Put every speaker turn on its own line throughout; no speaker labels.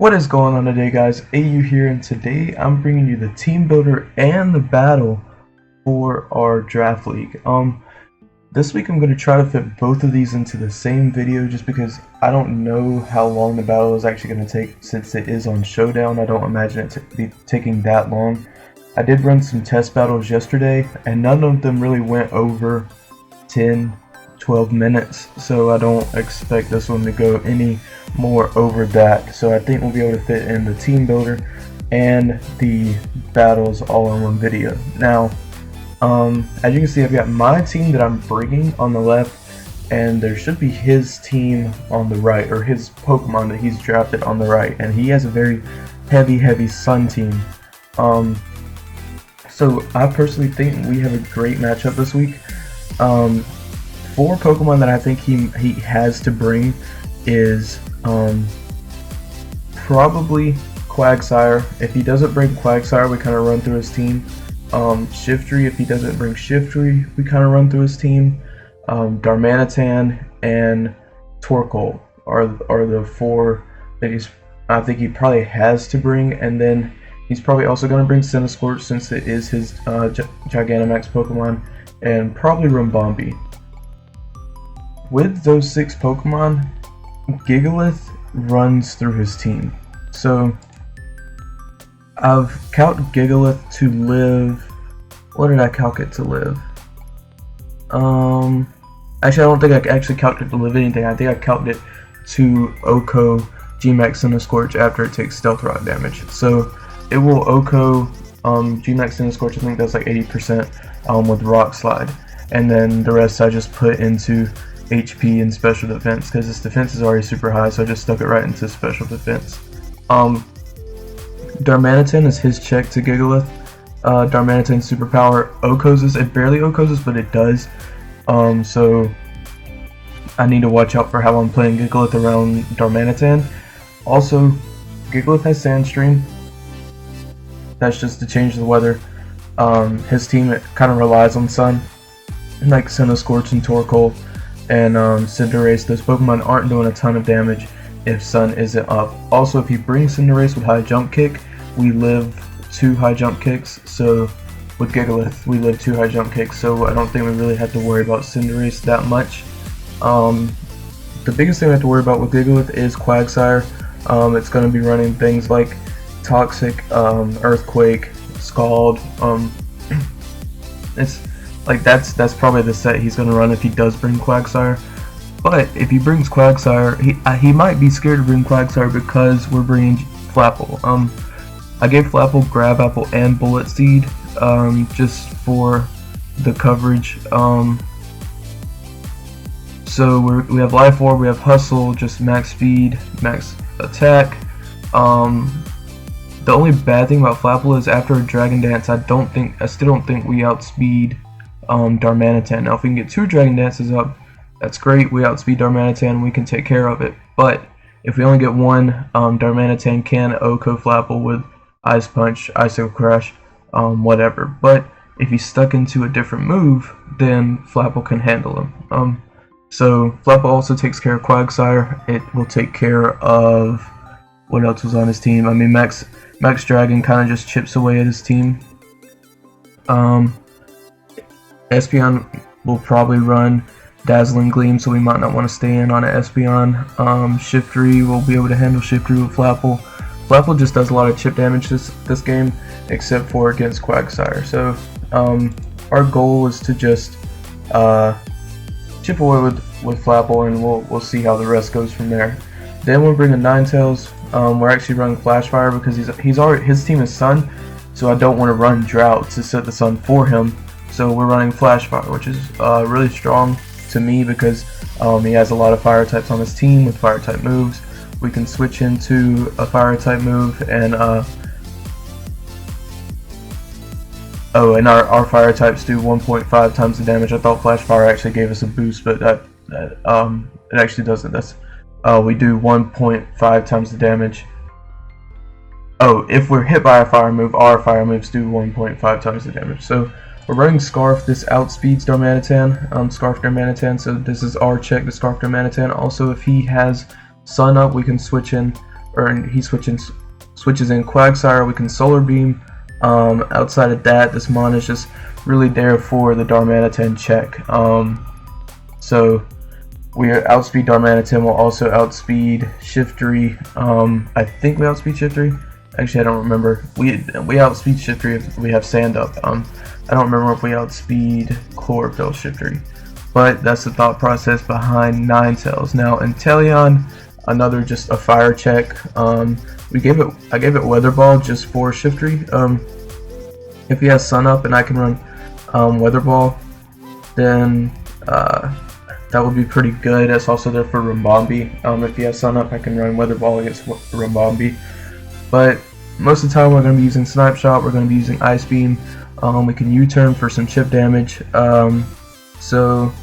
What is going on today, guys? AU here, and today I'm bringing you the team builder and the battle for our draft league. This week I'm going to try to fit both of these into the same video just because I don't know how long the battle is actually going to take. Since it is on Showdown, I don't imagine it to be taking that long. I did run some test battles yesterday and none of them really went over 10-12 minutes, so I don't expect this one to go any more over that. So I think we'll be able to fit in the team builder and the battles all in one video. Now as you can see, I've got my team that I'm bringing on the left, and there should be his team on the right, or his Pokemon that he's drafted on the right, and he has a very heavy Sun team. So I personally think we have a great matchup this week. 4 Pokemon that I think he has to bring is probably Quagsire. If he doesn't bring Quagsire, we kind of run through his team. Shiftry, if he doesn't bring Shiftry, we kind of run through his team. Darmanitan and Torkoal are the 4 that I think he probably has to bring, and then he's probably also going to bring Cinescorch since it is his Gigantamax Pokemon, and probably Ribombee. With those 6 Pokemon, Gigalith runs through his team. So I've calced Gigalith to live. What did I calc it to live? Actually, I don't think I actually calced it to live anything. I think I calced it to OHKO Gmax Cinescorch after it takes Stealth Rock damage. So it will OHKO Gmax Cinescorch. I think that's like 80% with Rock Slide, and then the rest I just put into HP and special defense because this defense is already super high, so I just stuck it right into special defense. Darmanitan is his check to Gigalith. Darmanitan superpower OHKOs, it barely OHKOs, but it does. So I need to watch out for how I'm playing Gigalith around Darmanitan. Also, Gigalith has Sandstream. That's just to change the weather. His team kind of relies on Sun, like Cinescorch and Torkoal and Cinderace. Those Pokemon aren't doing a ton of damage if Sun isn't up. Also, if he brings Cinderace with high jump kick, we live 2 high jump kicks. So with Gigalith, we live 2 high jump kicks, so I don't think we really have to worry about Cinderace that much. The biggest thing we have to worry about with Gigalith is Quagsire. It's going to be running things like Toxic, Earthquake, Scald. It's like that's probably the set he's going to run if he does bring Quagsire. But if he brings Quagsire, he might be scared to bring Quagsire because we're bringing Flapple. I gave Flapple Grab Apple and Bullet Seed just for the coverage. So we have Life Orb, we have Hustle, just max speed, max attack. The only bad thing about Flapple is after a Dragon Dance, I still don't think we outspeed Darmanitan. Now if we can get 2 Dragon Dances up, that's great. We outspeed Darmanitan, we can take care of it. But if we only get 1, Darmanitan can OHKO Flapple with Ice Punch, Icicle Crash, whatever. But if he's stuck into a different move, then Flapple can handle him. So Flapple also takes care of Quagsire. It will take care of what else was on his team. I mean, Max Dragon kind of just chips away at his team. Espeon will probably run Dazzling Gleam, so we might not want to stay in on an Espeon. Shiftry will be able to handle Shiftry with Flapple. Flapple just does a lot of chip damage this game, except for against Quagsire. So our goal is to just chip away with Flapple, and we'll see how the rest goes from there. Then we'll bring a Ninetales. We're actually running Flash Fire because his team is Sun, so I don't want to run Drought to set the Sun for him. So we're running Flash Fire, which is really strong to me because he has a lot of Fire types on his team with Fire type moves. We can switch into a Fire type move, and our Fire types do 1.5 times the damage. I thought Flash Fire actually gave us a boost, but it actually doesn't. We do 1.5 times the damage. If we're hit by a fire move, our fire moves do 1.5 times the damage. So we're running Scarf. This outspeeds Darmanitan, Scarf Darmanitan, so this is our check to Scarf Darmanitan. Also, if he has Sun up, we can switch in or he switches in Quagsire, we can Solar Beam. Outside of that, this mon is just really there for the Darmanitan check. So we outspeed Darmanitan, we'll also outspeed Shiftry. I think we outspeed Shiftry. Actually, I don't remember. We outspeed Shiftry if we have Sand Up. I don't remember if we outspeed Chlorophyll Shiftry. But that's the thought process behind Ninetales. Now, Inteleon, another just a fire check. I gave it Weather Ball just for Shiftry. If he has Sun Up and I can run Weather Ball, then that would be pretty good. That's also there for Rimbombi. If he has Sun Up, I can run Weather Ball against Rimbombi. But most of the time we're going to be using Snipe Shot, we're going to be using Ice Beam. We can U-turn for some chip damage. So,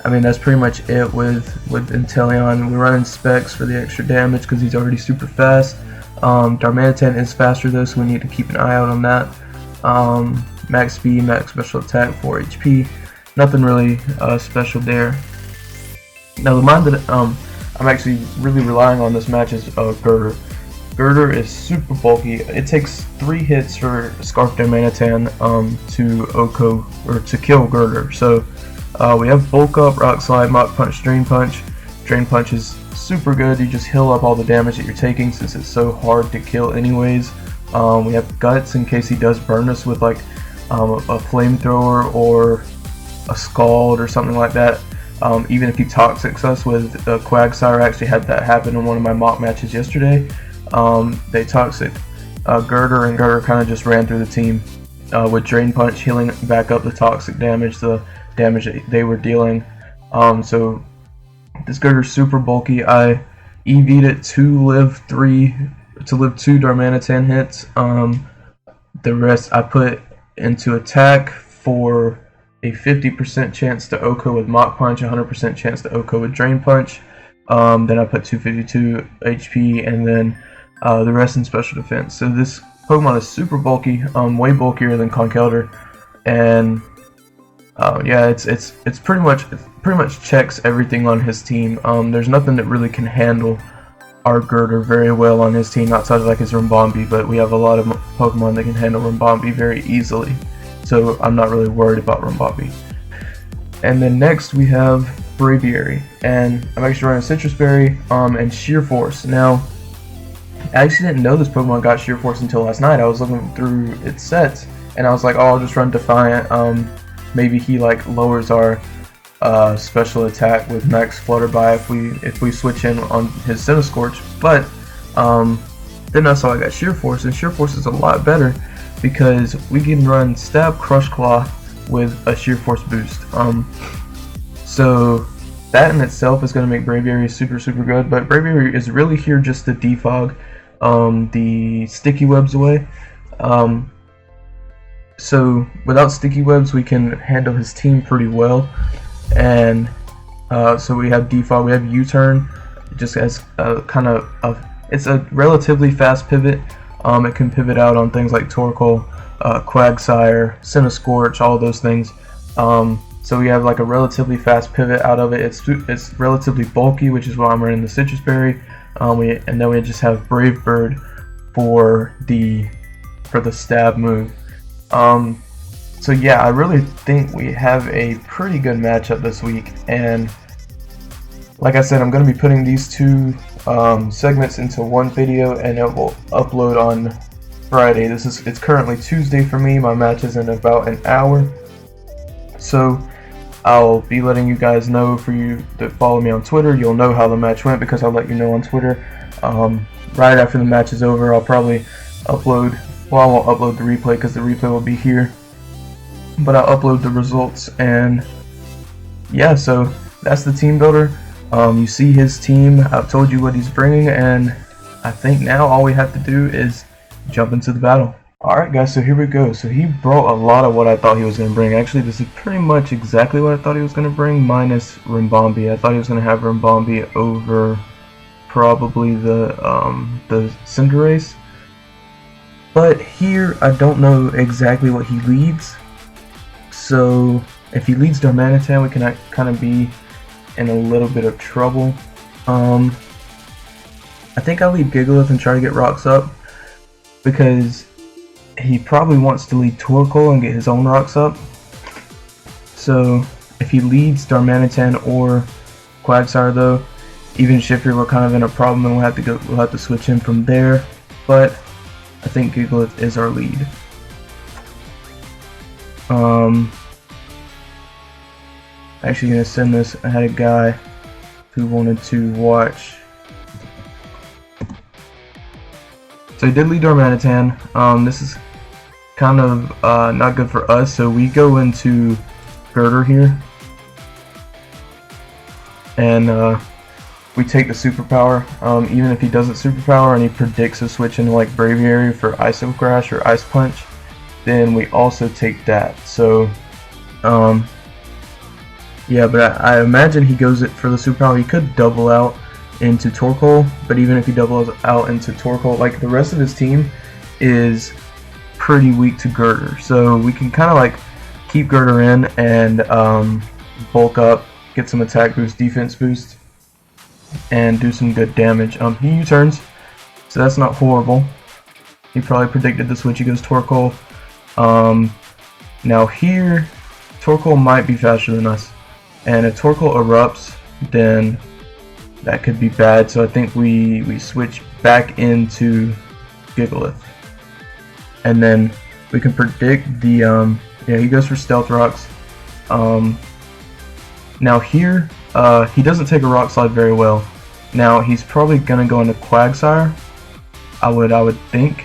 I mean, that's pretty much it with Inteleon. We're running Specs for the extra damage because he's already super fast. Darmanitan is faster though, so we need to keep an eye out on that. Max speed, max special attack, 4 HP. Nothing really special there. Now the mon that I'm actually really relying on this match is Gurdurr. Gurdurr is super bulky. It takes 3 hits for Scarf Darmanitan to OHKO or to kill Gurdurr. So we have Bulk Up, Rock Slide, Mach Punch, Drain Punch. Drain Punch is super good. You just heal up all the damage that you're taking since it's so hard to kill anyways. We have Guts in case he does burn us with like a flamethrower or a Scald or something like that. Even if he Toxics us with Quagsire, I actually had that happen in one of my mock matches yesterday. They Toxic Gurdurr, and Gurdurr kind of just ran through the team with Drain Punch, healing back up the toxic damage, the damage that they were dealing. So this Gurdurr's super bulky. I EV'd it to live 2 Darmanitan hits. The rest I put into attack for a 50% chance to OHKO with Mach Punch, 100% chance to OHKO with Drain Punch. Then I put 252 HP, and then the rest in special defense. So this Pokemon is super bulky, way bulkier than Conkeldurr, and yeah, it's pretty much checks everything on his team. There's nothing that really can handle our Gurdurr very well on his team outside of like his Rimbombi, but we have a lot of Pokemon that can handle Rimbombi very easily, so I'm not really worried about Rimbombi. And then next we have Braviary, and I'm actually running Citrus Berry and Sheer Force. Now, I actually didn't know this Pokemon got Sheer Force until last night. I was looking through its sets, and I was like, oh, I'll just run Defiant. Maybe he like lowers our special attack with Max Flutterby if we switch in on his Cinescorch. But then I saw I got Sheer Force, and Sheer Force is a lot better because we can run Stab, Crush Claw with a Sheer Force boost. So that in itself is going to make Braviary super good, but Braviary is really here just to defog the sticky webs away. So without sticky webs we can handle his team pretty well, and so we have defog, we have U-turn, just as kind of it's a relatively fast pivot. It can pivot out on things like Torkoal, Quagsire, Cinescorch, all those things. So we have like a relatively fast pivot out of it. It's relatively bulky, which is why I'm running the Citrus Berry. And then we just have Brave Bird for the stab move. So yeah, I really think we have a pretty good matchup this week. And like I said, I'm going to be putting these 2 segments into one video, and it will upload on Friday. It's currently Tuesday for me. My match is in about an hour. So I'll be letting you guys know. For you that follow me on Twitter, you'll know how the match went because I'll let you know on Twitter. Right after the match is over, I'll probably upload, well, I won't upload the replay because the replay will be here, but I'll upload the results. And yeah, so that's the team builder. You see his team, I've told you what he's bringing, and I think now all we have to do is jump into the battle. Alright guys, so here we go. So he brought a lot of what I thought he was going to bring. Actually, this is pretty much exactly what I thought he was going to bring, minus Rimbombi. I thought he was going to have Rimbombi over probably the Cinderace. But here, I don't know exactly what he leads. So if he leads Darmanitan, we can kind of be in a little bit of trouble. I think I'll lead Gigalith and try to get rocks up, because he probably wants to lead Torkoal and get his own rocks up. So if he leads Darmanitan or Quagsire though, even Shiftry, we're kind of in a problem and we'll have to switch him from there. But I think Gigalith is our lead. Actually gonna send this. I had a guy who wanted to watch. So he did lead Darmanitan. This is kind of not good for us, so we go into Gurdurr here, and we take the superpower. Even if he doesn't superpower and he predicts a switch into like Braviary for Ice Crash or Ice Punch, then we also take that. So yeah, but I imagine he goes it for the superpower. He could double out into Torkoal, but even if he doubles out into Torkoal, like the rest of his team is pretty weak to Gurdurr, so we can kind of like keep Gurdurr in and bulk up, get some attack boost, defense boost, and do some good damage. He U-turns, so that's not horrible. He probably predicted the switch. He goes Torkoal. Now here, Torkoal might be faster than us, and if Torkoal erupts, then that could be bad. So I think we switch back into Gigalith, and then we can predict the yeah, he goes for Stealth Rocks. Now here, he doesn't take a Rock Slide very well. Now he's probably gonna go into Quagsire, I would think.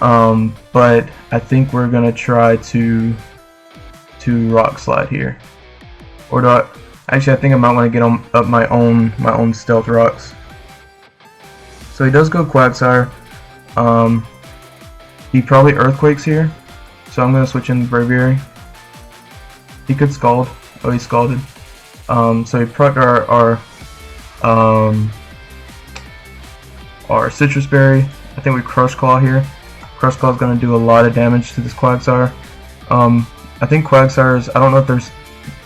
But I think we're gonna try to Rock Slide here, or do I? Actually, I think I might want to get up my own Stealth Rocks. So he does go Quagsire. He probably Earthquakes here, so I'm gonna switch in Braviary. He could Scald. Oh, he Scalded. So he proc our Citrus Berry. I think we Crush Claw here. Crush Claw is gonna do a lot of damage to this Quagsire. I think Quagsire's, I don't know if there's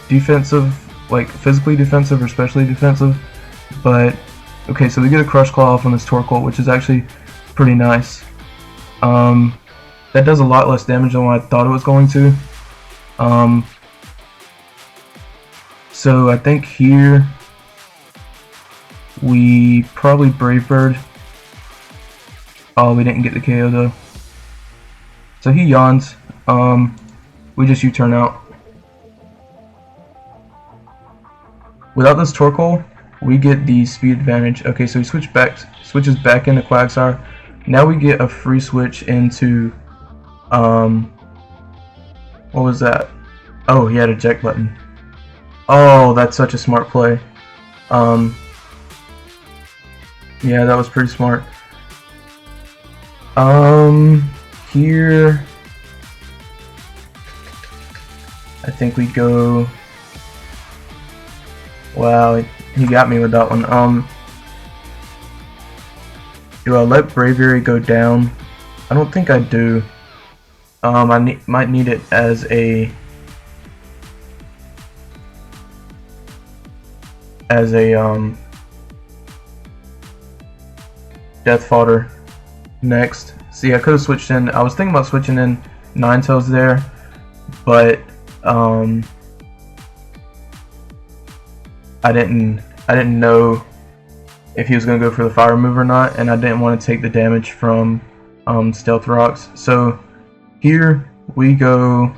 defensive, like physically defensive or specially defensive, but okay, so we get a Crush Claw off on this Torkoal, which is actually pretty nice. That does a lot less damage than what I thought it was going to. So I think here we probably Brave Bird. Oh, we didn't get the KO though. So he yawns. We just U-turn out. Without this Torkoal, we get the speed advantage. Okay, so he switches back into Quagsire. Now we get a free switch into what was that? Oh, he had a eject button. Oh, that's such a smart play. Yeah, that was pretty smart. Here I think we go. Wow, he got me with that one. Do I let Braviary go down? I don't think I do. I might need it as a death fodder next. See, I could have switched in. I was thinking about switching in Ninetales there, but I didn't know if he was gonna go for the fire move or not, and I didn't want to take the damage from Stealth Rocks. So here we go.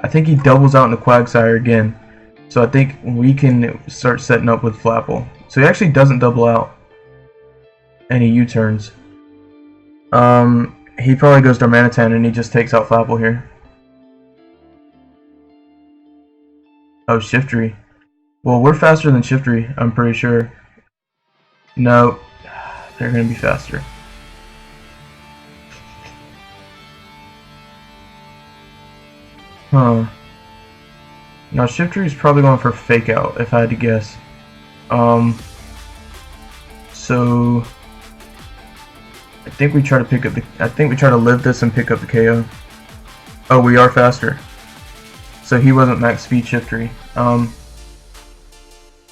I think he doubles out into Quagsire again, so I think we can start setting up with Flapple. So he actually doesn't double out, and he U-turns. He probably goes Darmanitan and he just takes out Flapple here. Oh, Shiftry. Well, we're faster than Shiftry, I'm pretty sure. No, they're gonna be faster. Huh. Now Shiftry is probably going for Fake Out, if I had to guess. So I think we try to pick up the. I think we try to live this and pick up the KO. Oh, we are faster. So he wasn't max speed Shiftry.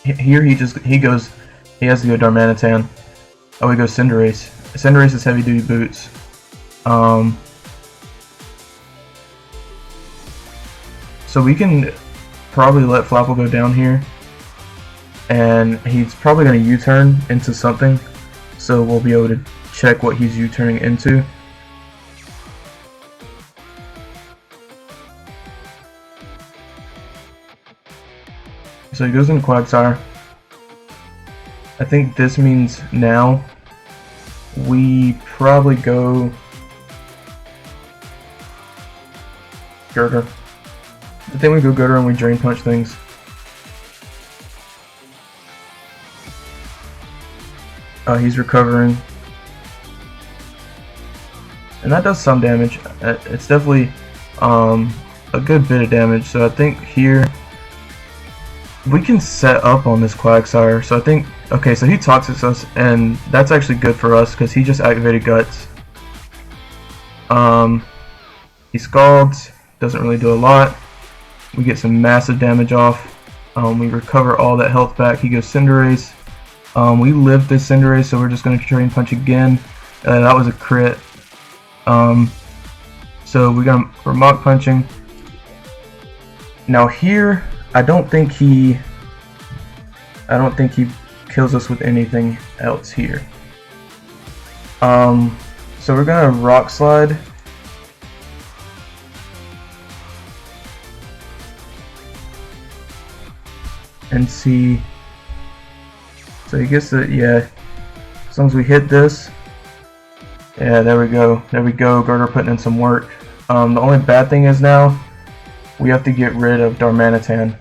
Here he has to go Darmanitan. Oh, we go Cinderace. Cinderace is heavy duty boots. So we can probably let Flapple go down here, and he's probably going to U-turn into something, so we'll be able to check what he's U-turning into. So he goes into Quagsire. I think this means now we probably go Gurdurr. I think we go Gurdurr and we Drain Punch things. He's recovering. And that does some damage. It's definitely a good bit of damage. So I think here we can set up on this Quagsire. So I think, okay, so he Toxics us, and that's actually good for us because he just activated Guts. He Scalds, doesn't really do a lot. We get some massive damage off. We recover all that health back. He goes Cinderace. We lived this Cinderace, so we're just going to Drain Punch again. That was a crit. So we're Mach Punching. Now here, I don't think he kills us with anything else here. So we're gonna Rock Slide. And see. So he gets the, yeah. As long as we hit this. Yeah, there we go. There we go. Gurdurr putting in some work. The only bad thing is now we have to get rid of Darmanitan.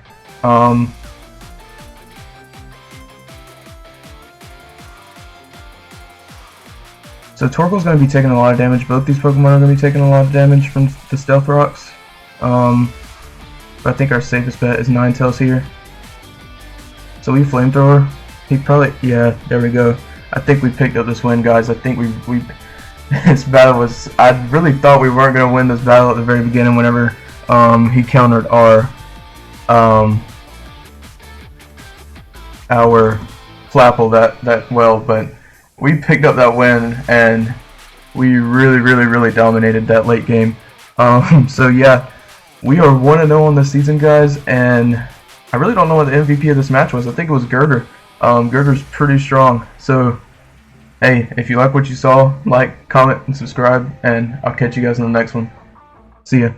So Torkoal's going to be taking a lot of damage. Both these Pokemon are going to be taking a lot of damage from the Stealth Rocks. But I think our safest bet is Ninetales here. So we Flamethrower. He probably, yeah, there we go. I think we picked up this win, guys. I think we this battle was, I really thought we weren't going to win this battle at the very beginning whenever he countered our Flapple that well, but we picked up that win and we really dominated that late game. So yeah, we are 1-0 on the season, guys, and I really don't know what the MVP of this match was. I think it was Gurdurr. Gurdurr's pretty strong. So hey, if you like what you saw, like, comment, and subscribe, and I'll catch you guys in the next one. See ya.